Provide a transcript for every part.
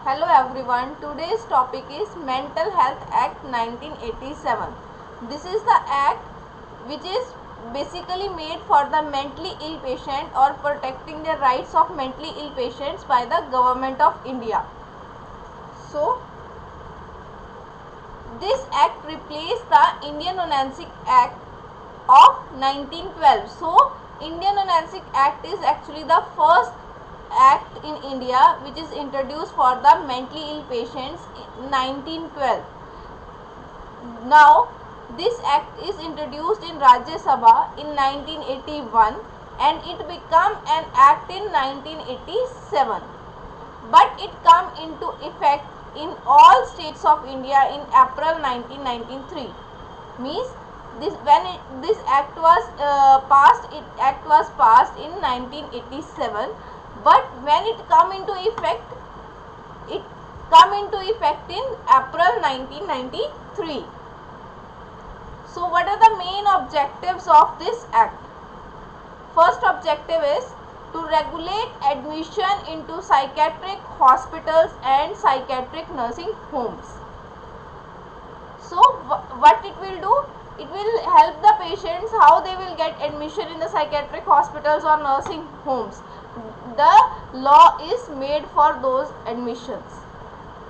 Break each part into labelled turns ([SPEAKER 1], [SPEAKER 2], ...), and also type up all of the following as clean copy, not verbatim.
[SPEAKER 1] Hello everyone, today's topic is Mental Health Act 1987. This is the act which is basically made for the mentally ill patient or protecting the rights of mentally ill patients by the government of India. So, this act replaced the Indian Non-Ansik Act of 1912. So, Indian Non-Ansik Act is actually the first act in India which is introduced for the mentally ill patients in 1912. Now, this act is introduced in Rajya Sabha in 1981 and it became an act in 1987. But it come into effect in all states of India in April 1993. Means this act was passed, act was passed in 1987. But when it come into effect in April 1993. So what are the main objectives of this act? First objective is to regulate admission into psychiatric hospitals and psychiatric nursing homes. So what it will do? It will help the patients how they will get admission in the psychiatric hospitals or nursing homes. The law is made for those admissions.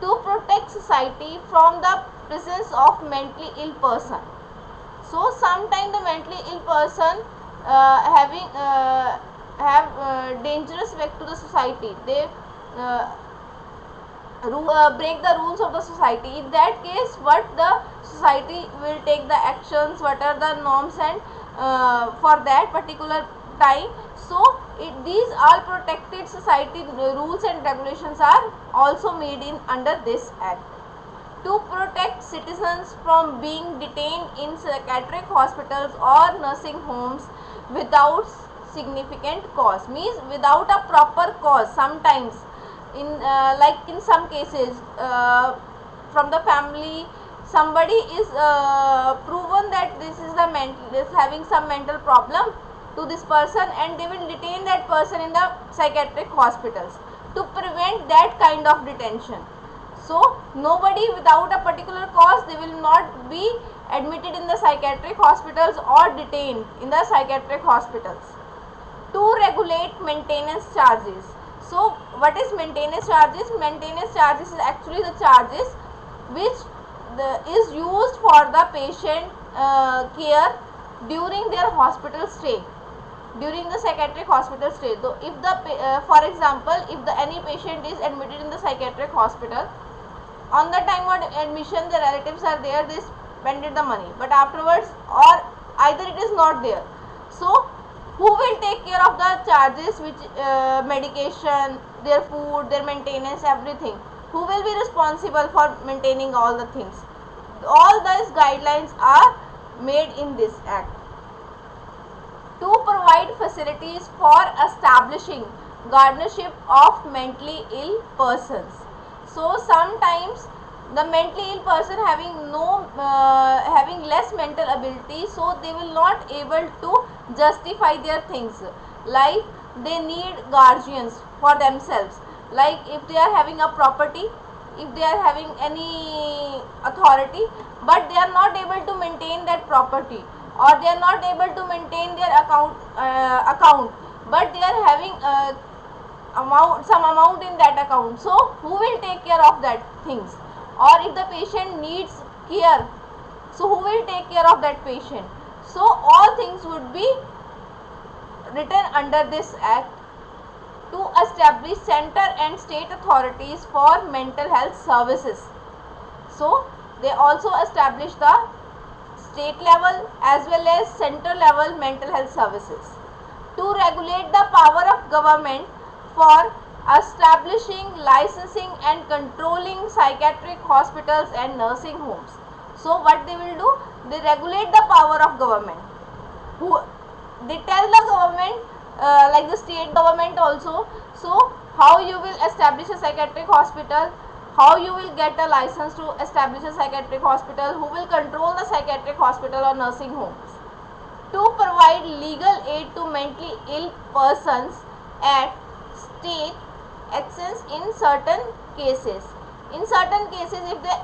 [SPEAKER 1] To protect society from the presence of mentally ill person. So sometimes the mentally ill person have dangerous effect to the society. They break the rules of the society. In that case, what the society will take the actions, what are the norms and for that particular time. So these all protected society rules and regulations are also made in under this act. To protect citizens from being detained in psychiatric hospitals or nursing homes without significant cause, means without a proper cause. Sometimes in some cases from the family somebody is proven that this is having some mental problem to this person, and they will detain that person in the psychiatric hospitals to prevent that kind of detention. So nobody without a particular cause, they will not be admitted in the psychiatric hospitals or detained in the psychiatric hospitals. To regulate maintenance charges. So what is maintenance charges? Maintenance charges is actually the charges which is used for the patient care during their hospital stay, during the psychiatric hospital stay. So if the for example, if any patient is admitted in the psychiatric hospital, on the time of admission the relatives are there, they spended the money, but afterwards or either it is not there. So who will take care of the charges, which medication, their food, their maintenance, everything? Who will be responsible for maintaining all the things? All these guidelines are made in this act. To provide facilities for establishing guardianship of mentally ill persons. So sometimes the mentally ill person having less mental ability, so they will not able to justify their things, like they need guardians for themselves, like if they are having a property, if they are having any authority, but they are not able to maintain that property, or they are not able to maintain their account, but they are having some amount in that account. So who will take care of that things? Or if the patient needs care, so who will take care of that patient? So all things would be written under this act. To establish center and state authorities for mental health services. So they also establish the state level as well as center level mental health services. To regulate the power of government for establishing, licensing and controlling psychiatric hospitals and nursing homes. So what they will do? They regulate the power of government. They tell the government, like the state government also, so how you will establish a psychiatric hospital, how you will get a license to establish a psychiatric hospital, who will control the psychiatric hospital or nursing homes. To provide legal aid to mentally ill persons at state actions in certain cases. In certain cases, if the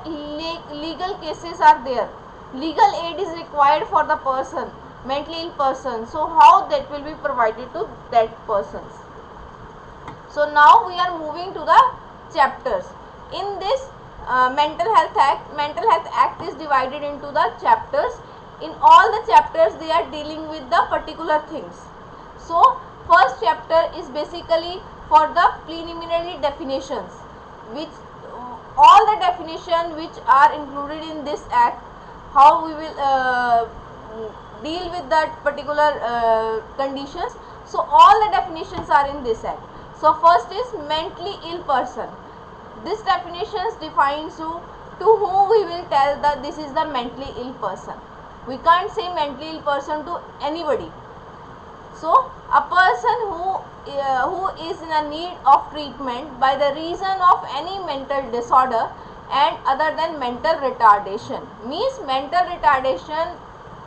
[SPEAKER 1] legal cases are there, legal aid is required for the person, mentally ill person. So how that will be provided to that persons? So now we are moving to the chapters. In this Mental Health Act is divided into the chapters. In all the chapters, they are dealing with the particular things. So first chapter is basically for the preliminary definitions, which all the definition which are included in this act, how we will deal with that particular conditions. So all the definitions are in this act. So first is mentally ill person. This definitions defines you to whom we will tell that this is the mentally ill person. We can't say mentally ill person to anybody. So a person who is in a need of treatment by the reason of any mental disorder and other than mental retardation. Means mental retardation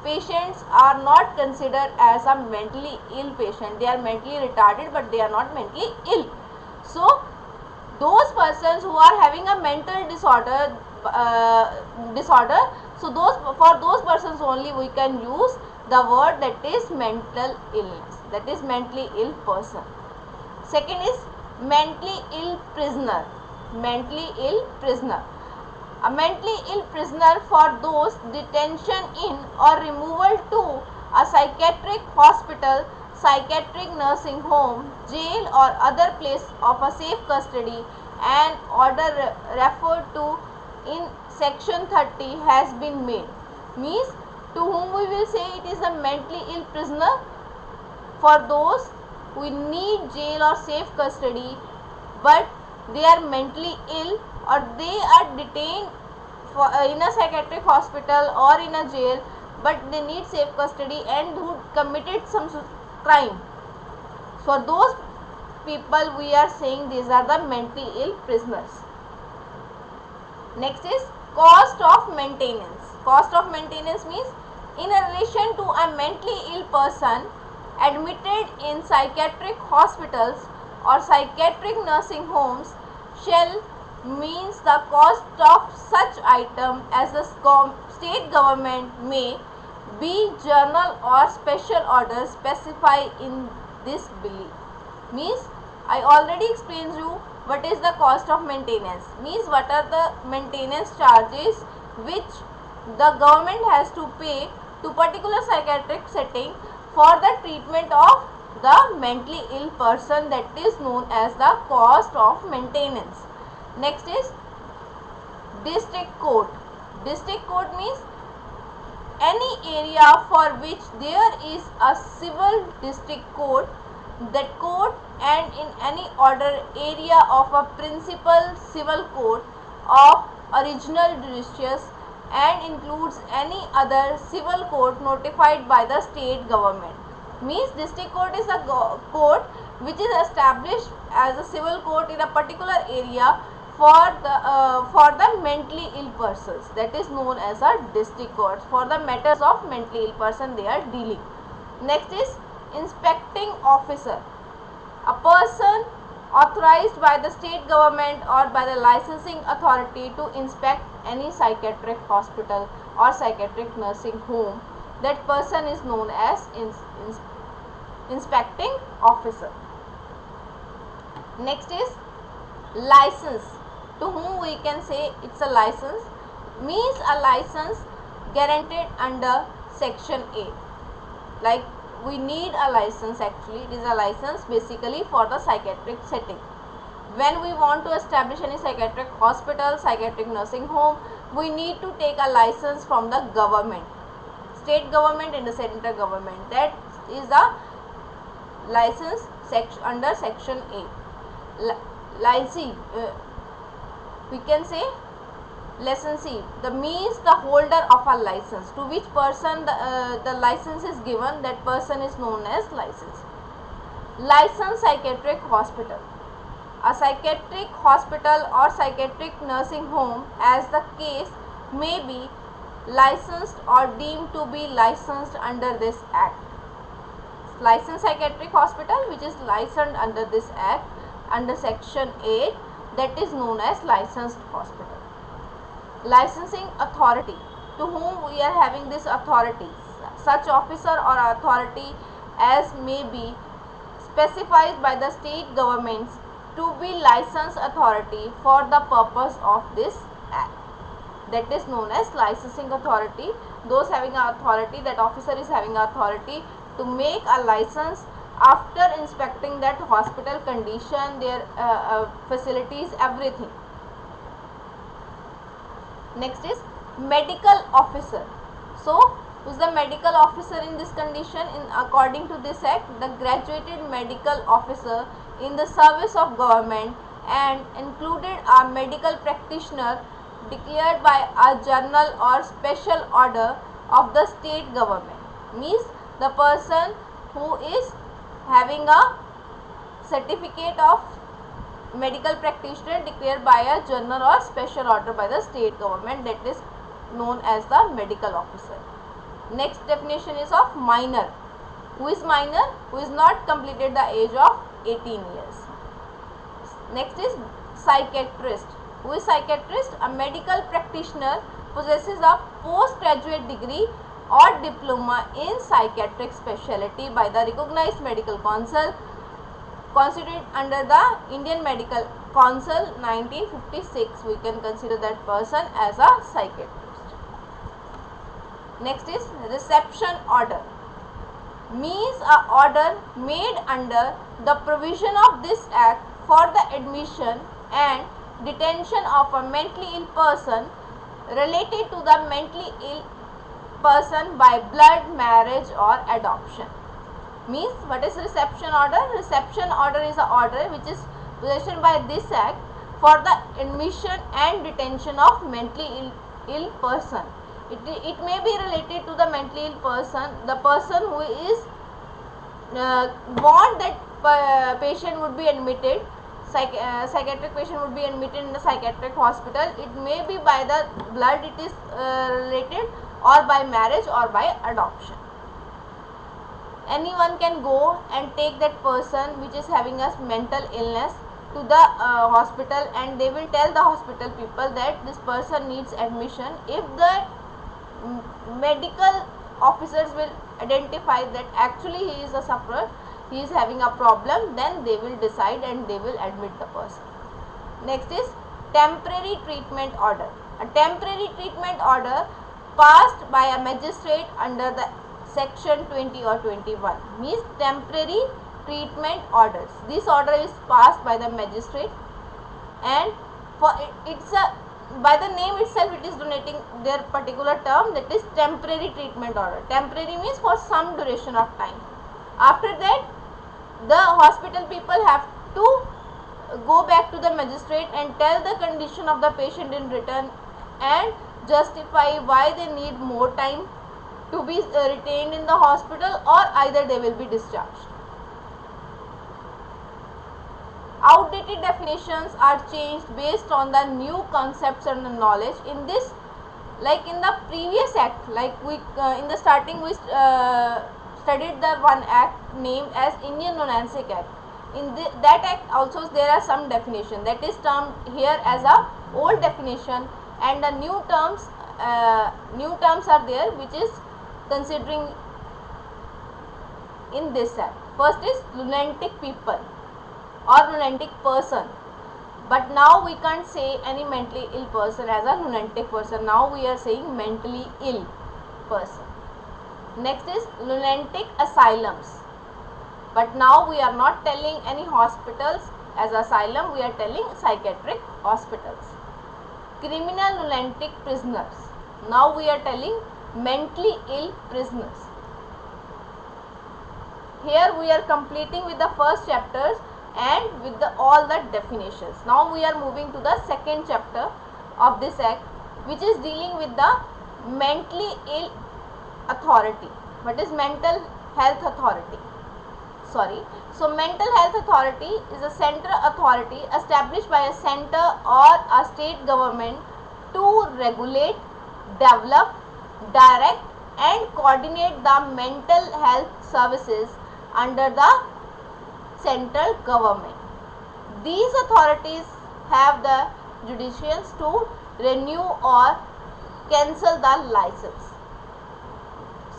[SPEAKER 1] patients are not considered as a mentally ill patient. They are mentally retarded, but they are not mentally ill. So those persons who are having a mental disorder, so for those persons only we can use the word that is mental illness, that is mentally ill person. Second is mentally ill prisoner. Mentally ill prisoner. A mentally ill prisoner for those detention in or removal to a psychiatric hospital, psychiatric nursing home, jail or other place of a safe custody and order referred to in section 30 has been made. Means to whom we will say it is a mentally ill prisoner for those who need jail or safe custody, but they are mentally ill or they are detained in a psychiatric hospital or in a jail, but they need safe custody and who committed some crime. For those people we are saying these are the mentally ill prisoners. Next is cost of maintenance. Cost of maintenance means in relation to a mentally ill person admitted in psychiatric hospitals or psychiatric nursing homes shall means the cost of such item as the state government may be journal or special order specify in this bill. Means I already explained you what is the cost of maintenance. Means what are the maintenance charges which the government has to pay to particular psychiatric setting for the treatment of the mentally ill person, that is known as the cost of maintenance. Next is district court. District court means any area for which there is a civil district court, that court and in any order area of a principal civil court of original jurisdiction and includes any other civil court notified by the state government. Means district court is a court which is established as a civil court in a particular area for the mentally ill persons, that is known as a district court. For the matters of mentally ill person they are dealing. Next is inspecting officer. A person authorized by the state government or by the licensing authority to inspect any psychiatric hospital or psychiatric nursing home, that person is known as inspecting officer. Next is license. To whom we can say it's a license. Means a license guaranteed under section 8. Like we need a license, actually it is a license basically for the psychiatric setting. When we want to establish any psychiatric hospital, psychiatric nursing home, we need to take a license from the government, state government and the central government. That is the license under section 8. Licensee, we can say licensee, the means the holder of a license, to which person the license is given, that person is known as licensee. Licensed psychiatric hospital. A psychiatric hospital or psychiatric nursing home, as the case may be, licensed or deemed to be licensed under this act. Licensed psychiatric hospital which is licensed under this act under section 8 that is known as licensed hospital. Licensing authority, to whom we are having this authority, such officer or authority as may be specified by the state governments to be licensed authority for the purpose of this act, that is known as licensing authority. Those having authority, that officer is having authority to make a license after inspecting that hospital condition, their facilities, everything. Next is medical officer. So who is the medical officer in this condition? In according to this act, the graduated medical officer in the service of government and included a medical practitioner declared by a journal or special order of the state government. Means the person who is having a certificate of medical practitioner declared by a journal or special order by the state government, that is known as the medical officer. Next definition is of minor. Who is minor? Who is not completed the age of 18 years. Next is psychiatrist. Who is psychiatrist? A medical practitioner possesses a postgraduate degree or diploma in psychiatric specialty by the recognized medical council constituted under the Indian Medical Council 1956. We can consider that person as a psychiatrist. Next is reception order. Means a order made under the provision of this act for the admission and detention of a mentally ill person related to the mentally ill person by blood, marriage or adoption. Means what is reception order? Reception order is an order which is possession by this act for the admission and detention of mentally ill person. It may be related to the mentally ill person, the person who is want that patient would be admitted, psychiatric patient would be admitted in the psychiatric hospital. It may be by the blood it is related, or by marriage or by adoption. Anyone can go and take that person which is having a mental illness to the hospital, and they will tell the hospital people that this person needs admission. If the medical officers will identify that actually he is a sufferer, he is having a problem, then they will decide and they will admit the person. Next is temporary treatment order. A temporary treatment order passed by a magistrate under the section 20 or 21 means temporary treatment orders. This order is passed by the magistrate, and for it's a, by the name itself it is denoting their particular term, that is temporary treatment order. Temporary means for some duration of time. After that the hospital people have to go back to the magistrate and tell the condition of the patient in written and justify why they need more time to be retained in the hospital, or either they will be discharged. Outdated definitions are changed based on the new concepts and the knowledge. In this, like in the previous act, like we in the starting we studied the one act named as Indian Lunatic Act. In that act also there are some definition that is termed here as a old definition, and the new terms are there which is considering in this act. First is lunatic people or lunatic person, but now we can't say any mentally ill person as a lunatic person. Now we are saying mentally ill person. Next is lunatic asylums, but now we are not telling any hospitals as asylum, we are telling psychiatric hospitals. Criminal lunatic prisoners, now we are telling mentally ill prisoners. Here we are completing with the first chapters and with all the definitions. Now we are moving to the second chapter of this act, which is dealing with the mentally ill authority. What is mental health authority? So mental health authority is a central authority established by a center or a state government to regulate, develop, direct and coordinate the mental health services under the central government. These authorities have the jurisdiction to renew or cancel the license.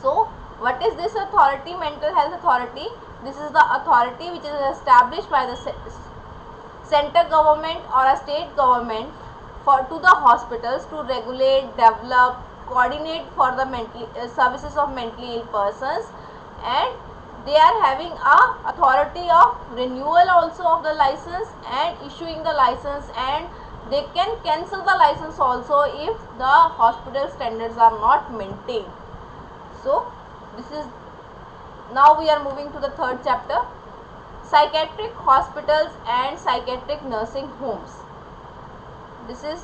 [SPEAKER 1] So what is this authority? Mental health authority. This is the authority which is established by the central government or a state government to the hospitals to regulate, develop, coordinate for the services of mentally ill persons, and they are having a authority of renewal also of the license and issuing the license, and they can cancel the license also if the hospital standards are not maintained. So this is, now we are moving to the third chapter, psychiatric hospitals and psychiatric nursing homes. This is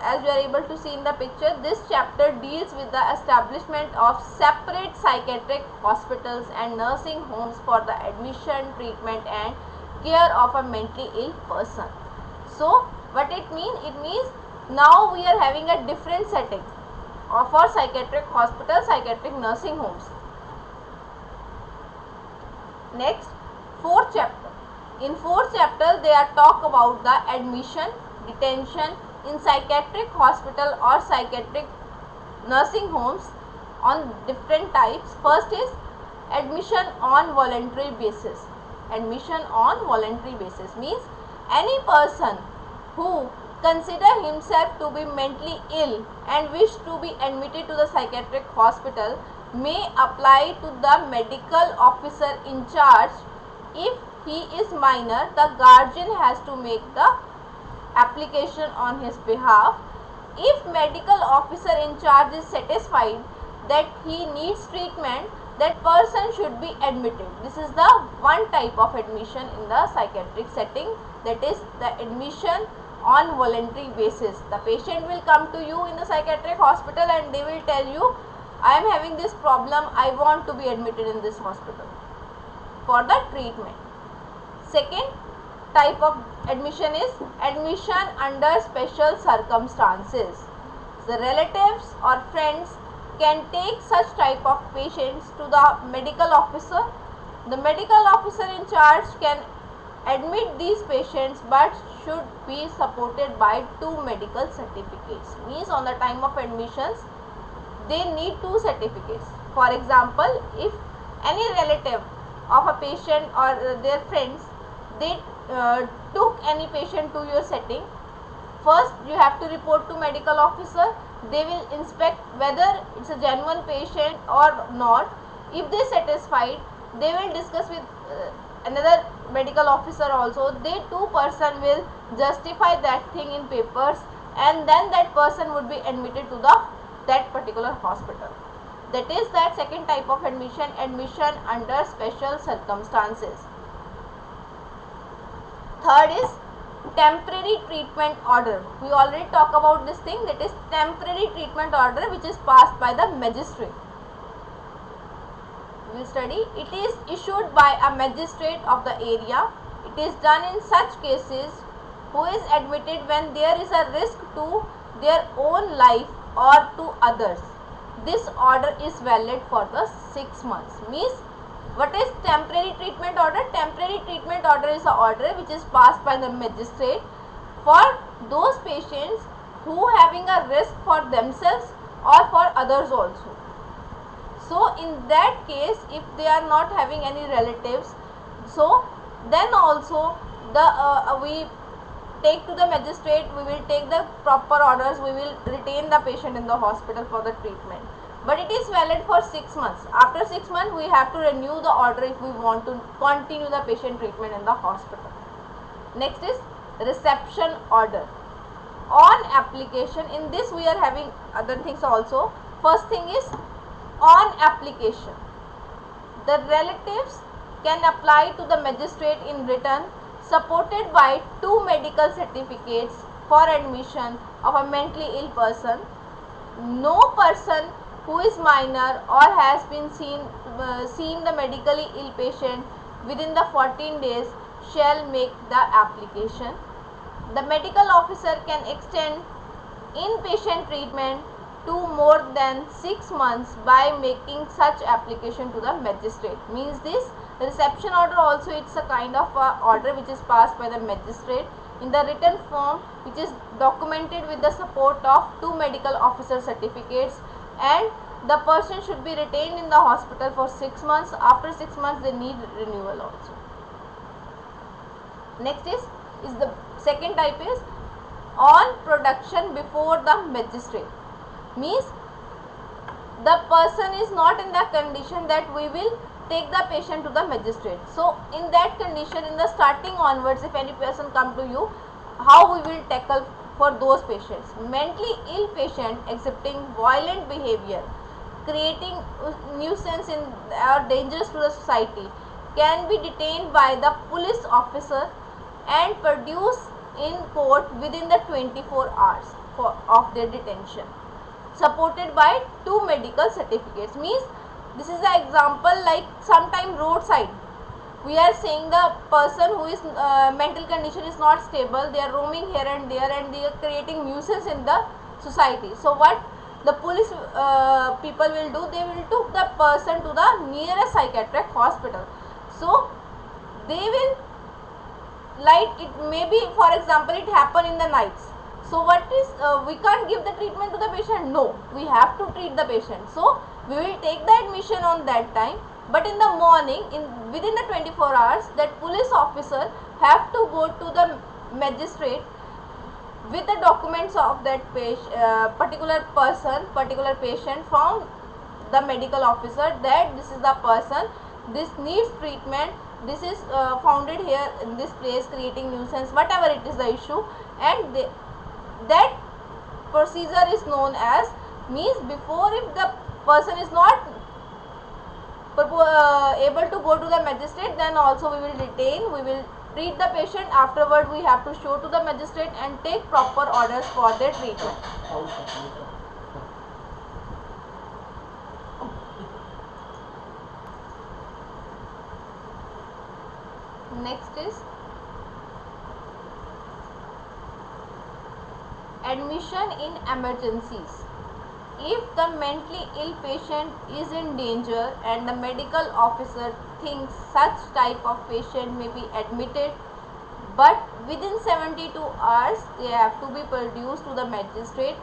[SPEAKER 1] as you are able to see in the picture, this chapter deals with the establishment of separate psychiatric hospitals and nursing homes for the admission, treatment and care of a mentally ill person. So what it means? It means now we are having a different setting for psychiatric hospitals, psychiatric nursing homes. Next, fourth chapter. In fourth chapter they are talk about the admission, detention in psychiatric hospital or psychiatric nursing homes on different types. First is admission on voluntary basis. Admission on voluntary basis means any person who consider himself to be mentally ill and wish to be admitted to the psychiatric hospital may apply to the medical officer in charge. If he is minor, the guardian has to make the application on his behalf. If medical officer in charge is satisfied that he needs treatment, that person should be admitted. This is the one type of admission in the psychiatric setting, that is the admission on voluntary basis. The patient will come to you in the psychiatric hospital and they will tell you, I am having this problem, I want to be admitted in this hospital for the treatment. Second type of admission is admission under special circumstances. The relatives or friends can take such type of patients to the medical officer. The medical officer in charge can admit these patients but should be supported by 2 medical certificates. Means on the time of admissions they need 2 certificates. For example, if any relative of a patient or their friends, they took any patient to your setting, first you have to report to medical officer. They will inspect whether it's a genuine patient or not. If they satisfied, they will discuss with another medical officer also. They 2 person will justify that thing in papers, and then that person would be admitted to that particular hospital. That is that second type of admission, admission under special circumstances. Third is temporary treatment order. We already talked about this thing, that is temporary treatment order which is passed by the magistrate. We will study. It is issued by a magistrate of the area. It is done in such cases who is admitted when there is a risk to their own life or to others. This order is valid for the 6 months. Means what is temporary treatment order? Temporary treatment order is an order which is passed by the magistrate for those patients who having a risk for themselves or for others also. So in that case, if they are not having any relatives, so then also we take to the magistrate, we will take the proper orders, we will retain the patient in the hospital for the treatment. But it is valid for 6 months. After 6 months, we have to renew the order if we want to continue the patient treatment in the hospital. Next is reception order. On application, in this we are having other things also. First thing is on application. The relatives can apply to the magistrate in written, supported by 2 medical certificates for admission of a mentally ill person. No person who is minor or has been seen the medically ill patient within the 14 days shall make the application. The medical officer can extend inpatient treatment to more than 6 months by making such application to the magistrate. Means this reception order also, it's a kind of order which is passed by the magistrate. in the written form, which is documented with the support of 2 medical officer certificates, and the person should be retained in the hospital for 6 months. After 6 months they need renewal also. Next is the second type is on production before the magistrate. Means the person is not in the condition that we will take the patient to the magistrate. So in that condition, in the starting onwards, if any person come to you, how we will tackle for those patients? Mentally ill patient exhibiting violent behavior, creating nuisance in or dangerous to the society, can be detained by the police officer and produced in court within the 24 hours of their detention, supported by 2 medical certificates. Means this is the example, like sometime roadside we are saying the person who is mental condition is not stable, they are roaming here and there and they are creating nuisance in the society. So what the police people will do, they will took the person to the nearest psychiatric hospital. So they will, like it may be, for example, it happen in the nights. So what is we can't give the treatment to the patient? No, we have to treat the patient. So we will take the admission on that time, but in the morning, within the 24 hours, that police officer have to go to the magistrate with the documents of that particular patient from the medical officer, that this is the person, this needs treatment, this is founded here in this place, creating nuisance, whatever it is the issue, and that procedure is known as, means before, if the person is not able to go to the magistrate, then also we will detain, we will treat the patient. Afterward we have to show to the magistrate and take proper orders for their treatment. Next is admission in emergencies. If the mentally ill patient is in danger and the medical officer thinks such type of patient may be admitted, but within 72 hours they have to be produced to the magistrate,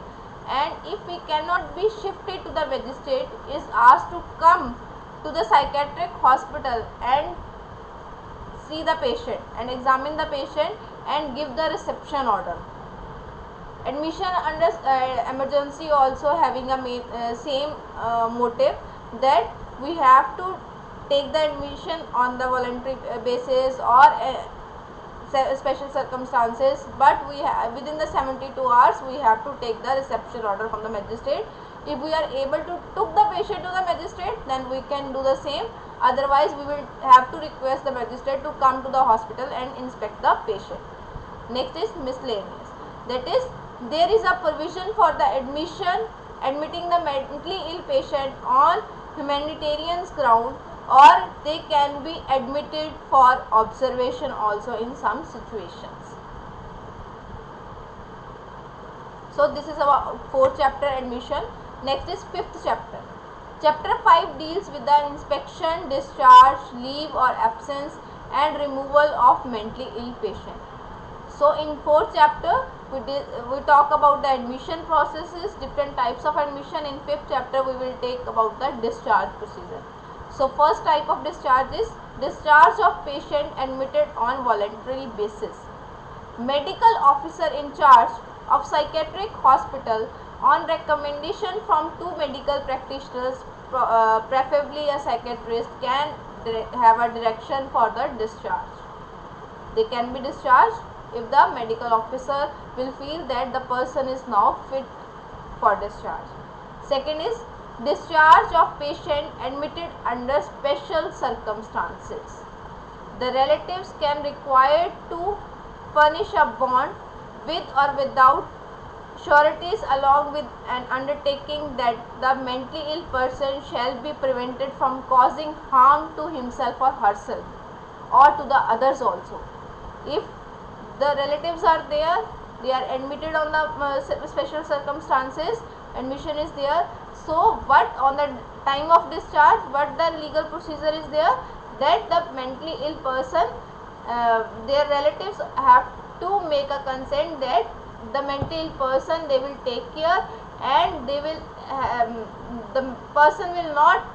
[SPEAKER 1] and if he cannot be shifted to the magistrate, is asked to come to the psychiatric hospital and see the patient and examine the patient and give the reception order. Admission under emergency also having a same motive, that we have to take the admission on the voluntary basis or special circumstances, but we within the 72 hours we have to take the reception order from the magistrate. If we are able to took the patient to the magistrate, then we can do the same, otherwise we will have to request the magistrate to come to the hospital and inspect the patient. Next is miscellaneous, that is there is a provision for the admitting the mentally ill patient on humanitarian ground, or they can be admitted for observation also in some situations. So this is our 4th chapter, admission. Next is 5th chapter. Chapter 5 deals with the inspection, discharge, leave or absence and removal of mentally ill patient. So in 4th chapter we talk about the admission processes, different types of admission. In 5th chapter we will take about the discharge procedure. So first type of discharge is discharge of patient admitted on voluntary basis. Medical officer in charge of psychiatric hospital on recommendation from 2 medical practitioners, preferably a psychiatrist, can have a direction for the discharge. They can be discharged if the medical officer will feel that the person is now fit for discharge. Second is discharge of patient admitted under special circumstances. The relatives can require to furnish a bond with or without sureties, along with an undertaking that the mentally ill person shall be prevented from causing harm to himself or herself or to the others also. If the relatives are there, they are admitted on the special circumstances, admission is there. So what on the time of discharge, what the legal procedure is there, that the mentally ill person, their relatives have to make a consent that the mental ill person they will take care, and they will the person will not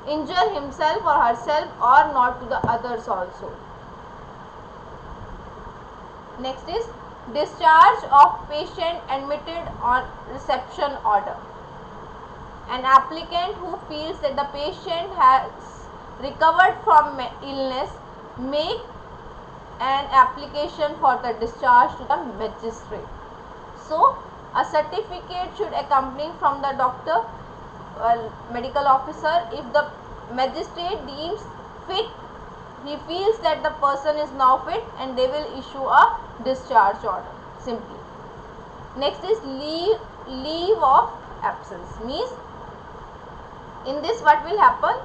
[SPEAKER 1] injure himself or herself or not to the others also. Next is discharge of patient admitted on reception order. An applicant who feels that the patient has recovered from illness make an application for the discharge to the magistrate. So, a certificate should accompany from the doctor, medical officer. If the magistrate deems fit, he feels that the person is now fit, and they will issue a discharge order simply. Next is leave of absence. Means in this what will happen,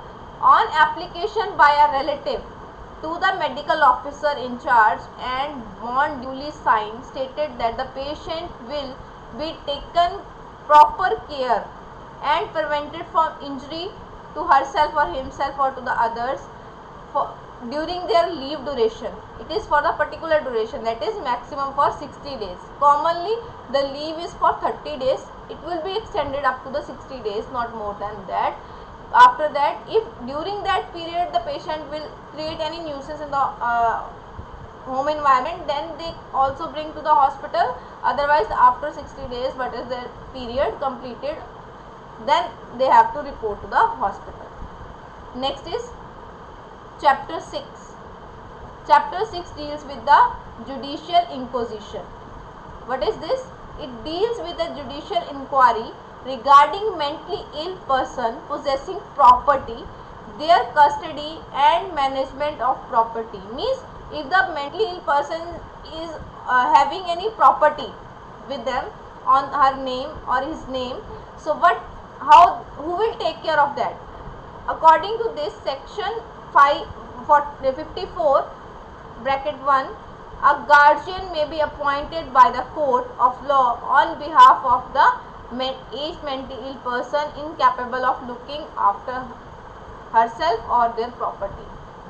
[SPEAKER 1] on application by a relative to the medical officer in charge and bond duly signed stated that the patient will be taken proper care and prevented from injury to herself or himself or to the others during their leave duration. It is for the particular duration, that is maximum for 60 days. Commonly the leave is for 30 days. It will be extended up to the 60 days, not more than that. After that, if during that period the patient will create any nuisance in the home environment, then they also bring to the hospital. Otherwise, after 60 days, what is their period completed, then they have to report to the hospital. Next is chapter 6. Chapter 6 deals with the judicial inquisition. What is this? It deals with the judicial inquiry regarding mentally ill person possessing property, their custody and management of property. Means if the mentally ill person is having any property with them on her name or his name, so who will take care of that? According to this section 54 bracket 1, a guardian may be appointed by the court of law on behalf of the aged mentally ill person incapable of looking after herself or their property.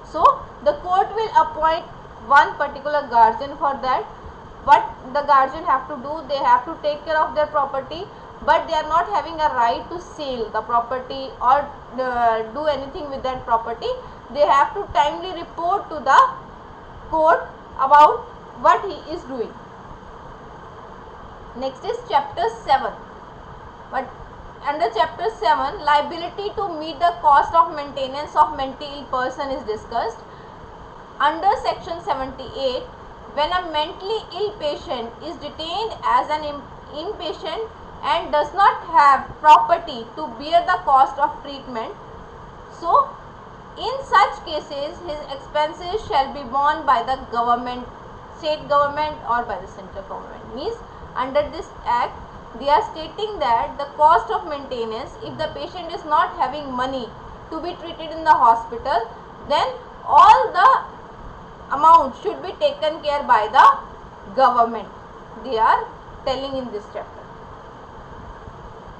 [SPEAKER 1] So the court will appoint one particular guardian for that. What the guardian have to do, they have to take care of their property, but they are not having a right to sell the property or do anything with that property. They have to timely report to the court about what he is doing. Next is chapter 7. But under chapter 7, liability to meet the cost of maintenance of mentally ill person is discussed. Under section 78, when a mentally ill patient is detained as an inpatient and does not have property to bear the cost of treatment, so in such cases his expenses shall be borne by the government, state government or by the central government. Means under this act they are stating that the cost of maintenance, if the patient is not having money to be treated in the hospital, then all the amount should be taken care by the government. They are telling in this chapter.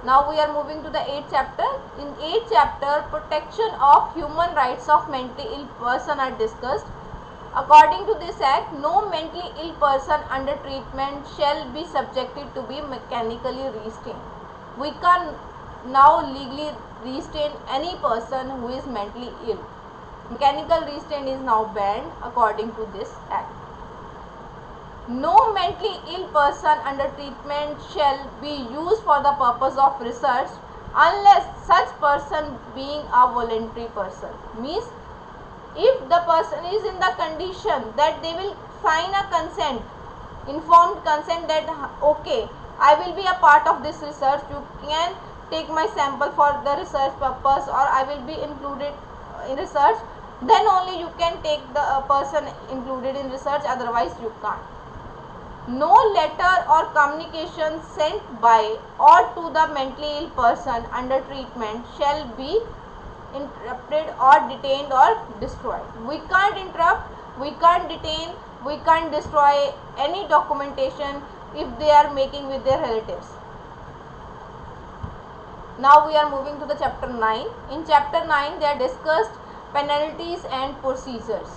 [SPEAKER 1] Now we are moving to the 8th chapter. In 8th chapter, protection of human rights of mentally ill person are discussed. According to this act, no mentally ill person under treatment shall be subjected to be mechanically restrained. We can now legally restrain any person who is mentally ill. Mechanical restraint is now banned according to this act. No mentally ill person under treatment shall be used for the purpose of research unless such person being a voluntary person. Means if the person is in the condition that they will sign a consent, informed consent that okay, I will be a part of this research, you can take my sample for the research purpose or I will be included in research, then only you can take the person included in research, otherwise you can't. No letter or communication sent by or to the mentally ill person under treatment shall be interrupted or detained or destroyed. We can't interrupt, we can't detain, we can't destroy any documentation if they are making with their relatives. Now we are moving to the chapter 9. In chapter 9 they are discussed penalties and procedures.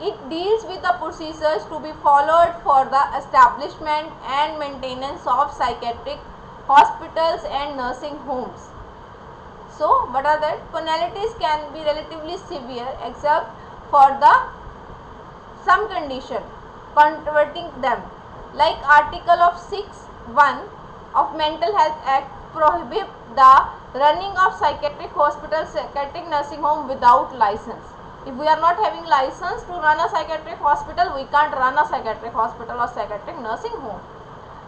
[SPEAKER 1] It deals with the procedures to be followed for the establishment and maintenance of psychiatric hospitals and nursing homes. So what are that? Penalties can be relatively severe except for the some condition converting them, like Article of 6(1) of Mental Health Act prohibit the running of psychiatric hospital, psychiatric nursing home without license. If we are not having license to run a psychiatric hospital, we can't run a psychiatric hospital or psychiatric nursing home.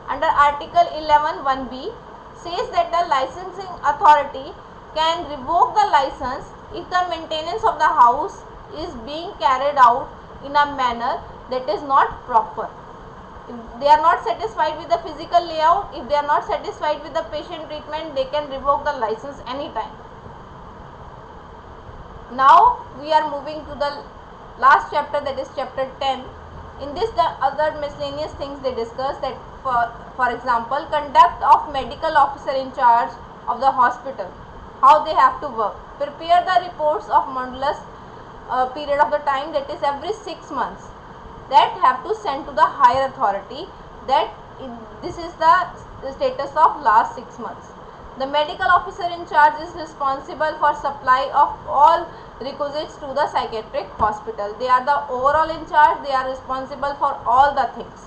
[SPEAKER 1] Under Article 11(1)(b) says that the licensing authority can revoke the license if the maintenance of the house is being carried out in a manner that is not proper. If they are not satisfied with the physical layout, if they are not satisfied with the patient treatment, they can revoke the license anytime. Now we are moving to the last chapter, that is chapter 10. In this, the other miscellaneous things they discuss, that for example, conduct of medical officer in charge of the hospital, how they have to work, prepare the reports of modulus period of the time, that is every 6 months, that have to send to the higher authority, that this is the status of last 6 months. The medical officer in charge is responsible for supply of all requisites to the psychiatric hospital. They are the overall in charge, they are responsible for all the things.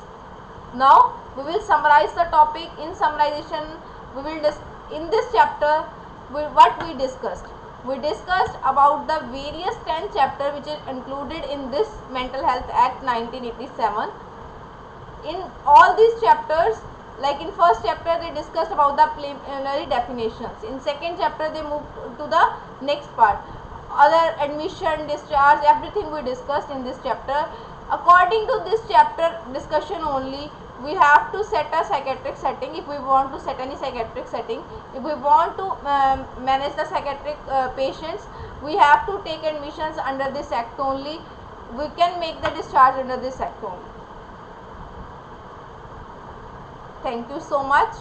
[SPEAKER 1] Now we will summarize the topic. In summarization, we will in this chapter what we discussed. We discussed about the various 10 chapters which is included in this Mental Health Act 1987. In all these chapters, like in first chapter they discussed about the preliminary definitions. In second chapter they moved to the next part. Other admission, discharge, everything we discussed in this chapter. According to this chapter discussion only, we have to set a psychiatric setting if we want to set any psychiatric setting. If we want to manage the psychiatric patients, we have to take admissions under this act only. We can make the discharge under this act only. Thank you so much.